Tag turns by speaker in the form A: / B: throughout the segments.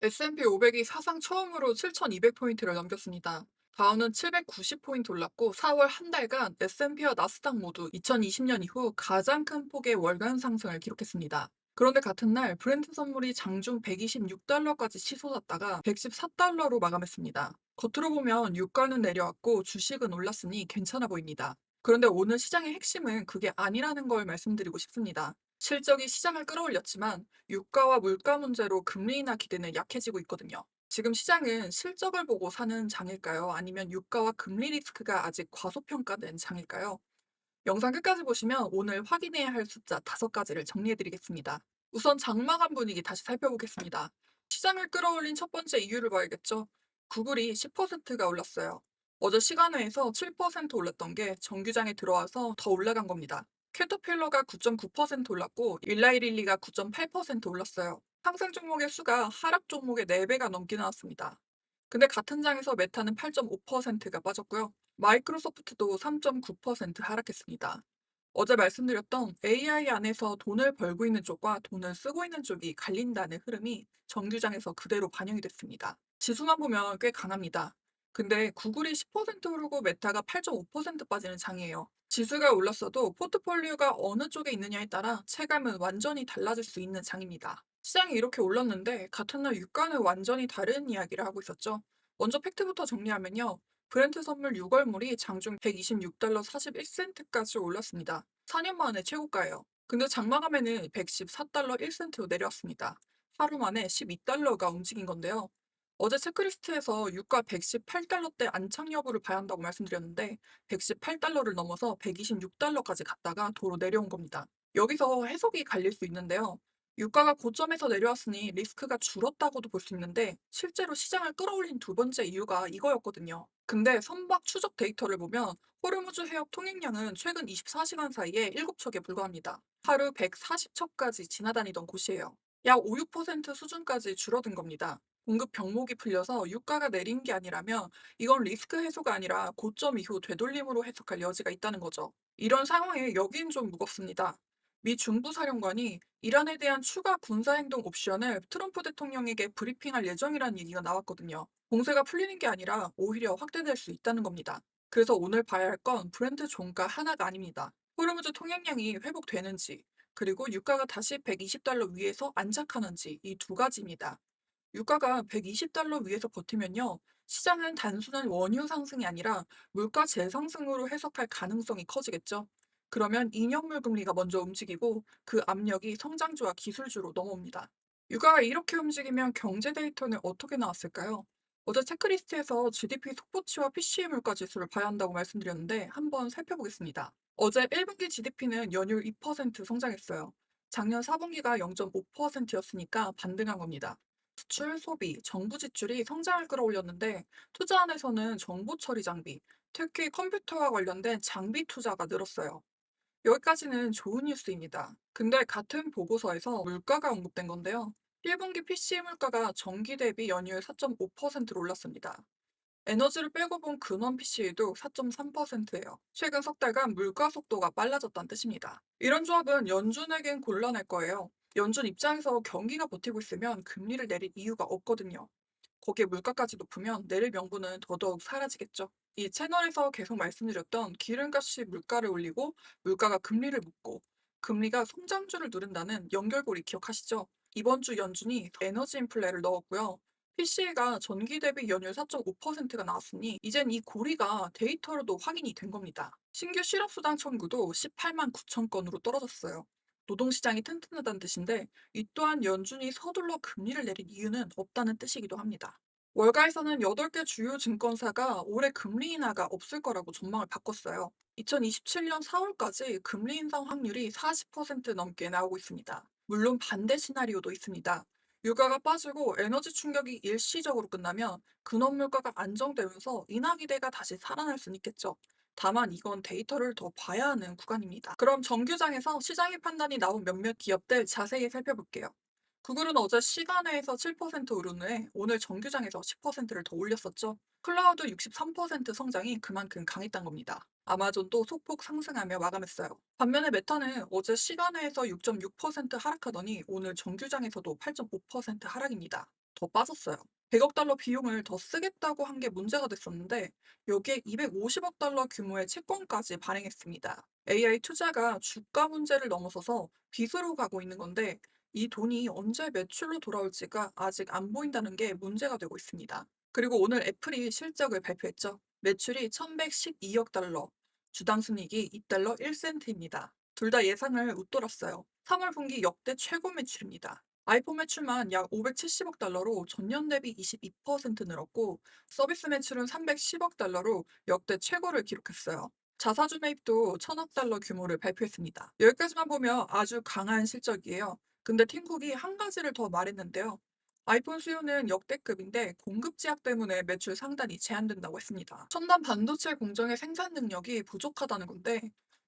A: S&P 500이 사상 처음으로 7,200포인트를 넘겼습니다. 다우는 790포인트 올랐고 4월 한 달간 S&P와 나스닥 모두 2020년 이후 가장 큰 폭의 월간 상승을 기록했습니다. 그런데 같은 날 브렌트 선물이 장중 126달러까지 치솟았다가 114달러로 마감했습니다. 겉으로 보면 유가는 내려왔고 주식은 올랐으니 괜찮아 보입니다. 그런데 오늘 시장의 핵심은 그게 아니라는 걸 말씀드리고 싶습니다. 실적이 시장을 끌어올렸지만 유가와 물가 문제로 금리 인하 기대는 약해지고 있거든요. 지금 시장은 실적을 보고 사는 장일까요? 아니면 유가와 금리 리스크가 아직 과소평가된 장일까요? 영상 끝까지 보시면 오늘 확인해야 할 숫자 5가지를 정리해드리겠습니다. 우선 장마감 분위기 다시 살펴보겠습니다. 시장을 끌어올린 첫 번째 이유를 봐야겠죠. 구글이 10%가 올랐어요. 어제 시간외에서 7% 올랐던 게 정규장에 들어와서 더 올라간 겁니다. 캐터필러가 9.9% 올랐고 일라이릴리가 9.8% 올랐어요. 상승 종목의 수가 하락 종목의 4배가 넘게 나왔습니다. 근데 같은 장에서 메타는 8.5%가 빠졌고요. 마이크로소프트도 3.9% 하락했습니다. 어제 말씀드렸던 AI 안에서 돈을 벌고 있는 쪽과 돈을 쓰고 있는 쪽이 갈린다는 흐름이 정규장에서 그대로 반영이 됐습니다. 지수만 보면 꽤 강합니다. 근데 구글이 10% 오르고 메타가 8.5% 빠지는 장이에요. 지수가 올랐어도 포트폴리오가 어느 쪽에 있느냐에 따라 체감은 완전히 달라질 수 있는 장입니다. 시장이 이렇게 올랐는데 같은 날 유가는 완전히 다른 이야기를 하고 있었죠. 먼저 팩트부터 정리하면요. 브렌트 선물 6월물이 장중 126달러 41센트까지 올랐습니다. 4년 만에 최고가예요. 근데 장마감에는 114달러 1센트로 내려왔습니다. 하루 만에 12달러가 움직인 건데요. 어제 체크리스트에서 유가 118달러대 안착 여부를 봐야 한다고 말씀드렸는데 118달러를 넘어서 126달러까지 갔다가 도로 내려온 겁니다. 여기서 해석이 갈릴 수 있는데요. 유가가 고점에서 내려왔으니 리스크가 줄었다고도 볼 수 있는데 실제로 시장을 끌어올린 두 번째 이유가 이거였거든요. 근데 선박 추적 데이터를 보면 호르무즈 해협 통행량은 최근 24시간 사이에 7척에 불과합니다. 하루 140척까지 지나다니던 곳이에요. 약 5, 6% 수준까지 줄어든 겁니다. 공급 병목이 풀려서 유가가 내린 게 아니라면 이건 리스크 해소가 아니라 고점 이후 되돌림으로 해석할 여지가 있다는 거죠. 이런 상황에 여긴 좀 무겁습니다. 미 중부사령관이 이란에 대한 추가 군사행동 옵션을 트럼프 대통령에게 브리핑할 예정이라는 얘기가 나왔거든요. 공세가 풀리는 게 아니라 오히려 확대될 수 있다는 겁니다. 그래서 오늘 봐야 할 건 브렌트 종가 하나가 아닙니다. 호르무즈 통행량이 회복되는지, 그리고 유가가 다시 120달러 위에서 안착하는지 이 두 가지입니다. 유가가 120달러 위에서 버티면요. 시장은 단순한 원유 상승이 아니라 물가 재상승으로 해석할 가능성이 커지겠죠. 그러면 인형물 금리가 먼저 움직이고 그 압력이 성장주와 기술주로 넘어옵니다. 유가가 이렇게 움직이면 경제 데이터는 어떻게 나왔을까요? 어제 체크리스트에서 GDP 속보치와 PCE 물가 지수를 봐야 한다고 말씀드렸는데 한번 살펴보겠습니다. 어제 1분기 GDP는 연율 2% 성장했어요. 작년 4분기가 0.5%였으니까 반등한 겁니다. 수출, 소비, 정부 지출이 성장을 끌어올렸는데 투자 안에서는 정보 처리 장비, 특히 컴퓨터와 관련된 장비 투자가 늘었어요. 여기까지는 좋은 뉴스입니다. 근데 같은 보고서에서 물가가 언급된 건데요. 1분기 PC 물가가 전기 대비 연이을 4.5%로 올랐습니다. 에너지를 빼고 본 근원 PCE도 4.3%예요. 최근 석 달간 물가 속도가 빨라졌다는 뜻입니다. 이런 조합은 연준에겐 곤란할 거예요. 연준 입장에서 경기가 버티고 있으면 금리를 내릴 이유가 없거든요. 거기에 물가까지 높으면 내릴 명분은 더더욱 사라지겠죠. 이 채널에서 계속 말씀드렸던 기름값이 물가를 올리고 물가가 금리를 묶고 금리가 성장주를 누른다는 연결고리 기억하시죠? 이번 주 연준이 에너지 인플레를 넣었고요. PC가 전기 대비 연율 4.5%가 나왔으니 이젠 이 고리가 데이터로도 확인이 된 겁니다. 신규 실업수당 청구도 18만 9천 건으로 떨어졌어요. 노동시장이 튼튼하다는 뜻인데 이 또한 연준이 서둘러 금리를 내린 이유는 없다는 뜻이기도 합니다. 월가에서는 8개 주요 증권사가 올해 금리 인하가 없을 거라고 전망을 바꿨어요. 2027년 4월까지 금리 인상 확률이 40% 넘게 나오고 있습니다. 물론 반대 시나리오도 있습니다. 유가가 빠지고 에너지 충격이 일시적으로 끝나면 근원 물가가 안정되면서 인하 기대가 다시 살아날 수는 있겠죠. 다만 이건 데이터를 더 봐야 하는 구간입니다. 그럼 정규장에서 시장의 판단이 나온 몇몇 기업들 자세히 살펴볼게요. 구글은 어제 시간외에서 7% 오른 후에 오늘 정규장에서 10%를 더 올렸었죠. 클라우드 63% 성장이 그만큼 강했단 겁니다. 아마존도 소폭 상승하며 마감했어요. 반면에 메타는 어제 시간외에서 6.6% 하락하더니 오늘 정규장에서도 8.5% 하락입니다. 더 빠졌어요. 100억 달러 비용을 더 쓰겠다고 한 게 문제가 됐었는데 여기에 250억 달러 규모의 채권까지 발행했습니다. AI 투자가 주가 문제를 넘어서서 빚으로 가고 있는 건데 이 돈이 언제 매출로 돌아올지가 아직 안 보인다는 게 문제가 되고 있습니다. 그리고 오늘 애플이 실적을 발표했죠. 매출이 1112억 달러, 주당 순이익이 2달러 1센트입니다. 둘 다 예상을 웃돌았어요. 3월 분기 역대 최고 매출입니다. 아이폰 매출만 약 570억 달러로 전년 대비 22% 늘었고, 서비스 매출은 310억 달러로 역대 최고를 기록했어요. 자사주 매입도 1000억 달러 규모를 발표했습니다. 여기까지만 보면 아주 강한 실적이에요. 근데 팀쿡이 한 가지를 더 말했는데요. 아이폰 수요는 역대급인데 공급 제약 때문에 매출 상단이 제한된다고 했습니다. 첨단 반도체 공정의 생산 능력이 부족하다는 건데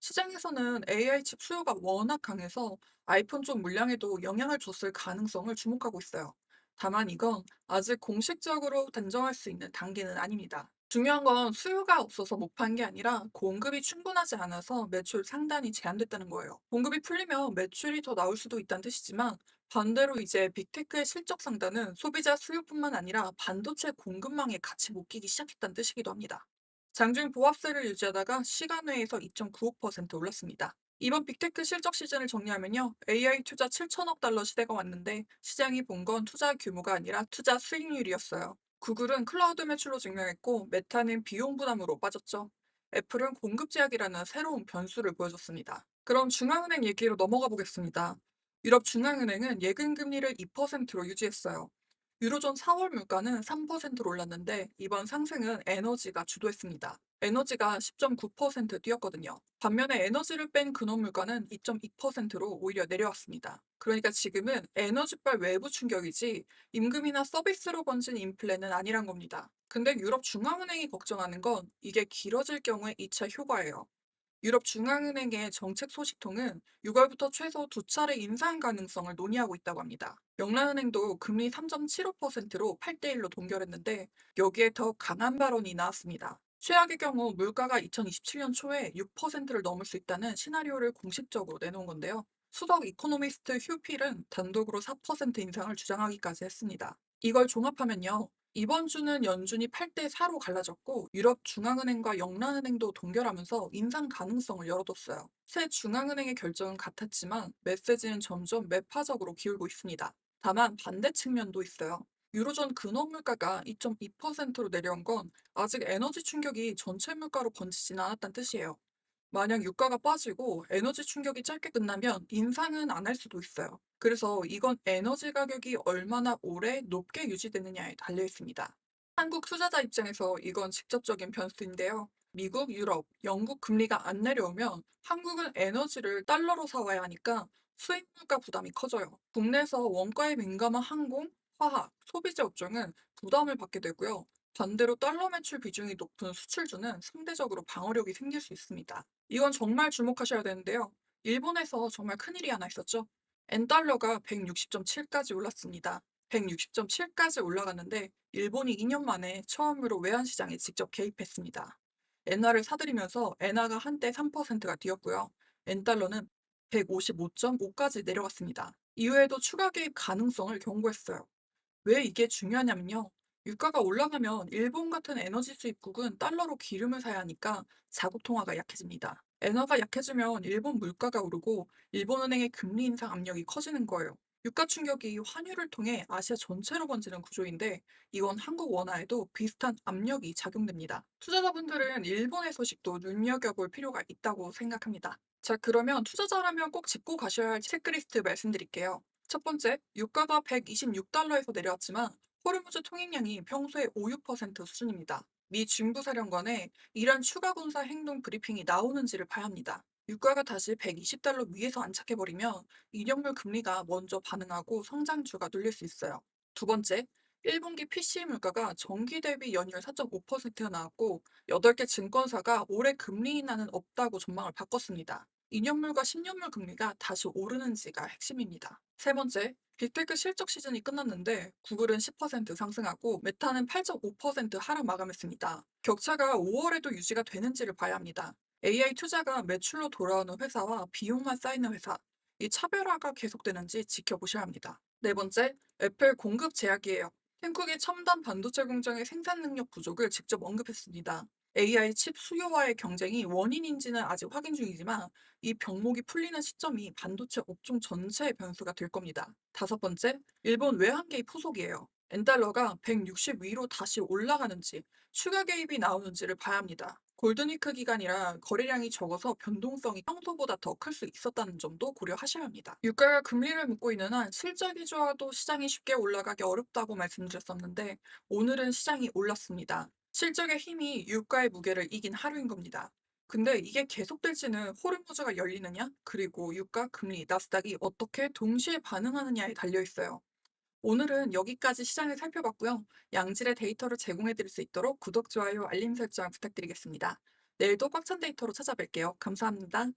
A: 시장에서는 AI 칩 수요가 워낙 강해서 아이폰 쪽 물량에도 영향을 줬을 가능성을 주목하고 있어요. 다만 이건 아직 공식적으로 단정할 수 있는 단계는 아닙니다. 중요한 건 수요가 없어서 못 판 게 아니라 공급이 충분하지 않아서 매출 상단이 제한됐다는 거예요. 공급이 풀리면 매출이 더 나올 수도 있다는 뜻이지만 반대로 이제 빅테크의 실적 상단은 소비자 수요뿐만 아니라 반도체 공급망에 같이 묶이기 시작했다는 뜻이기도 합니다. 장중 보합세를 유지하다가 시간 외에서 2.95% 올랐습니다. 이번 빅테크 실적 시즌을 정리하면요. AI 투자 7천억 달러 시대가 왔는데 시장이 본 건 투자 규모가 아니라 투자 수익률이었어요. 구글은 클라우드 매출로 증명했고 메타는 비용 부담으로 빠졌죠. 애플은 공급 제약이라는 새로운 변수를 보여줬습니다. 그럼 중앙은행 얘기로 넘어가 보겠습니다. 유럽 중앙은행은 예금 금리를 2%로 유지했어요. 유로존 4월 물가는 3%로 올랐는데 이번 상승은 에너지가 주도했습니다. 에너지가 10.9% 뛰었거든요. 반면에 에너지를 뺀 근원 물가는 2.2%로 오히려 내려왔습니다. 그러니까 지금은 에너지발 외부 충격이지 임금이나 서비스로 번진 인플레는 아니란 겁니다. 근데 유럽 중앙은행이 걱정하는 건 이게 길어질 경우의 2차 효과예요. 유럽 중앙은행의 정책 소식통은 6월부터 최소 두 차례 인상 가능성을 논의하고 있다고 합니다. 영란은행도 금리 3.75%로 8대1로 동결했는데 여기에 더 강한 발언이 나왔습니다. 최악의 경우 물가가 2027년 초에 6%를 넘을 수 있다는 시나리오를 공식적으로 내놓은 건데요. 수석 이코노미스트 휴필은 단독으로 4% 인상을 주장하기까지 했습니다. 이걸 종합하면요. 이번 주는 연준이 8대4로 갈라졌고 유럽 중앙은행과 영란은행도 동결하면서 인상 가능성을 열어뒀어요. 새 중앙은행의 결정은 같았지만 메시지는 점점 매파적으로 기울고 있습니다. 다만 반대 측면도 있어요. 유로존 근원 물가가 2.2%로 내려온 건 아직 에너지 충격이 전체 물가로 번지진 않았다는 뜻이에요. 만약 유가가 빠지고 에너지 충격이 짧게 끝나면 인상은 안 할 수도 있어요. 그래서 이건 에너지 가격이 얼마나 오래 높게 유지되느냐에 달려 있습니다. 한국 투자자 입장에서 이건 직접적인 변수인데요. 미국, 유럽, 영국 금리가 안 내려오면 한국은 에너지를 달러로 사와야 하니까 수입 물가 부담이 커져요. 국내에서 원가에 민감한 항공, 화학, 소비재 업종은 부담을 받게 되고요. 반대로 달러 매출 비중이 높은 수출주는 상대적으로 방어력이 생길 수 있습니다. 이건 정말 주목하셔야 되는데요. 일본에서 정말 큰일이 하나 있었죠. 엔달러가 160.7까지 올랐습니다. 160.7까지 올라갔는데 일본이 2년 만에 처음으로 외환시장에 직접 개입했습니다. 엔화를 사들이면서 엔화가 한때 3%가 뛰었고요. 엔달러는 155.5까지 내려갔습니다. 이후에도 추가 개입 가능성을 경고했어요. 왜 이게 중요하냐면요. 유가가 올라가면 일본 같은 에너지 수입국은 달러로 기름을 사야 하니까 자국 통화가 약해집니다. 엔화가 약해지면 일본 물가가 오르고 일본은행의 금리 인상 압력이 커지는 거예요. 유가 충격이 환율을 통해 아시아 전체로 번지는 구조인데 이건 한국 원화에도 비슷한 압력이 작용됩니다. 투자자분들은 일본의 소식도 눈여겨볼 필요가 있다고 생각합니다. 자, 그러면 투자자라면 꼭 짚고 가셔야 할 체크리스트 말씀드릴게요. 첫 번째, 유가가 126달러에서 내려왔지만 호르무즈 통행량이 평소에 5, 6% 수준입니다. 미 중부사령관의 이란 추가 군사 행동 브리핑이 나오는지를 봐야 합니다. 유가가 다시 120달러 위에서 안착해버리면 이력물 금리가 먼저 반응하고 성장주가 눌릴 수 있어요. 두 번째, 1분기 PCE 물가가 전기 대비 연이율 4.5%가 나왔고 8개 증권사가 올해 금리 인하는 없다고 전망을 바꿨습니다. 2년물과 10년물 금리가 다시 오르는지가 핵심입니다. 세 번째, 빅테크 실적 시즌이 끝났는데 구글은 10% 상승하고 메타는 8.5% 하락 마감했습니다. 격차가 5월에도 유지가 되는지를 봐야 합니다. AI 투자가 매출로 돌아오는 회사와 비용만 쌓이는 회사, 이 차별화가 계속되는지 지켜보셔야 합니다. 네 번째, 애플 공급 제약이에요. 햄쿡이 첨단 반도체 공장의 생산 능력 부족을 직접 언급했습니다. AI 칩 수요와의 경쟁이 원인인지는 아직 확인 중이지만 이 병목이 풀리는 시점이 반도체 업종 전체의 변수가 될 겁니다. 다섯 번째, 일본 외환 개입 후속이에요. 엔달러가 160 위로 다시 올라가는지 추가 개입이 나오는지를 봐야 합니다. 골든위크 기간이라 거래량이 적어서 변동성이 평소보다 더 클 수 있었다는 점도 고려하셔야 합니다. 유가가 금리를 묶고 있는 한 실적이 좋아도 시장이 쉽게 올라가기 어렵다고 말씀드렸었는데 오늘은 시장이 올랐습니다. 실적의 힘이 유가의 무게를 이긴 하루인 겁니다. 근데 이게 계속될지는 호르무즈가 열리느냐, 그리고 유가, 금리, 나스닥이 어떻게 동시에 반응하느냐에 달려 있어요. 오늘은 여기까지 시장을 살펴봤고요. 양질의 데이터를 제공해 드릴 수 있도록 구독, 좋아요, 알림 설정 부탁드리겠습니다. 내일도 꽉 찬 데이터로 찾아뵐게요. 감사합니다.